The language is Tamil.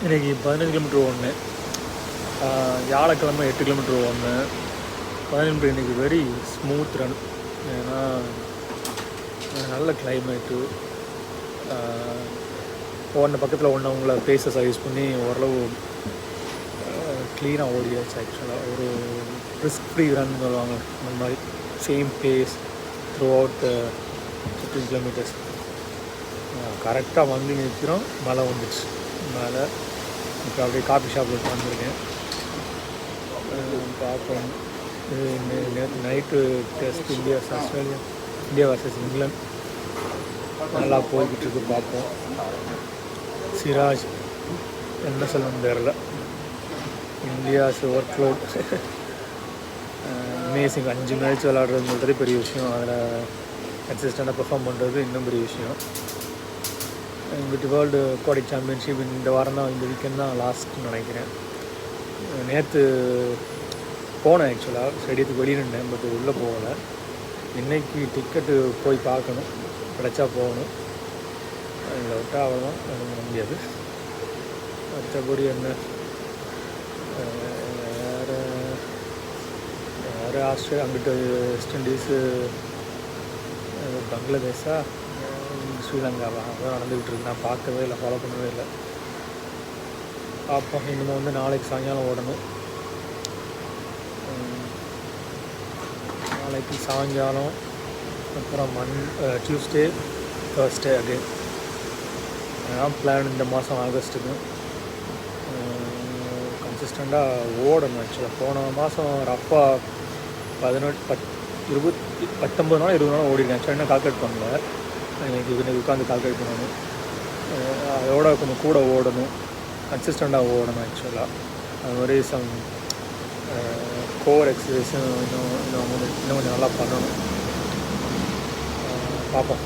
இன்றைக்கி 15 கிலோமீட்டர் ஓடினேன். வியாழக்கிழமை 8 கிலோமீட்டர் ஓடினேன். 15 இன்றைக்கி வெரி ஸ்மூத் ரன். ஏன்னா நல்ல கிளைமேட்டு. ஓடின பக்கத்தில் ஒன்றவங்கள பேசஸை யூஸ் பண்ணி ஓரளவு க்ளீனாக ஓடியாச்சு. ஆக்சுவலாக ஒரு ரிஸ்க் ஃப்ரீ ரன் சொல்லுவாங்க, அந்த மாதிரி same pace throughout 15 kilometres. கரெக்டாக வந்து நிற்கிறோம், மழை வந்துடுச்சு. மழை இப்போ அப்படியே காஃபி ஷாப்பில் உட்காந்துருக்கேன். பார்ப்போம். நேற்று night test India versus England நல்லா போய்கிட்டு இருக்கு. பார்ப்போம். சிராஜ் என்ன சொல்லணும்னு தெரில. India's work load amazing. 5 match விளாட்றதுன்றது பெரிய விஷயம். அதில் கன்சிஸ்டண்டாக பெர்ஃபார்ம் பண்ணுறது இன்னும் பெரிய விஷயம். எங்கிட்ட வேர்ல்டு அக்வாடிக் சாம்பியன்ஷிப் இந்த வாரம் தான், இந்த வீக்கெண்ட் தான் லாஸ்ட்னு நினைக்கிறேன். நேற்று போனேன் ஆக்சுவலாக, ஸ்டேடியத்துக்கு வெளியே நின்றேன், பட் உள்ளே போகலை. இன்றைக்கி டிக்கெட்டு போய் பார்க்கணும், கிடச்சா போகணும். இதில் விட்டால் அவ்வளோதான், பண்ண முடியாது. மற்றபடி என்ன வேறு ஆஸ்திரேலியா, அங்கிட்டு வெஸ்ட் இண்டீஸு, பங்களாதேஷா, ஸ்ரீலங்காவா, அதான் நடந்துக்கிட்டு இருக்கு. நான் பார்க்கவே இல்லை, ஃபாலோ பண்ணவே இல்லை. பார்ப்போம். இனிமேல் வந்து நாளைக்கு சாயங்காலம் ஓடணும். நாளைக்கு சாயங்காலம், அப்புறம் டியூஸ்டே, தேர்ஸ்டே அகெயின். அதான் பிளான். இந்த மாதம் ஆகஸ்ட்டுக்கு கன்சிஸ்டண்ட்டாக ஓடணும். ஆக்சுவலாக போன மாதம் ரஃபாக 19 நாள் 20 நாள் ஓடிருக்கேன். ஆக்சுவலாக இன்னும் கால்குலேட் பண்ணல. இன்றைக்கி உட்காந்து கால்குலேட் பண்ணணும். அதோட கொஞ்சம் கூட ஓடணும், கன்சிஸ்டண்ட்டாக ஓடணும். ஆக்சுவலாக அது மாதிரி சம் கோர் எக்ஸசைஸும் இன்னும் கொஞ்சம் நல்லா பண்ணணும். பார்ப்போம்.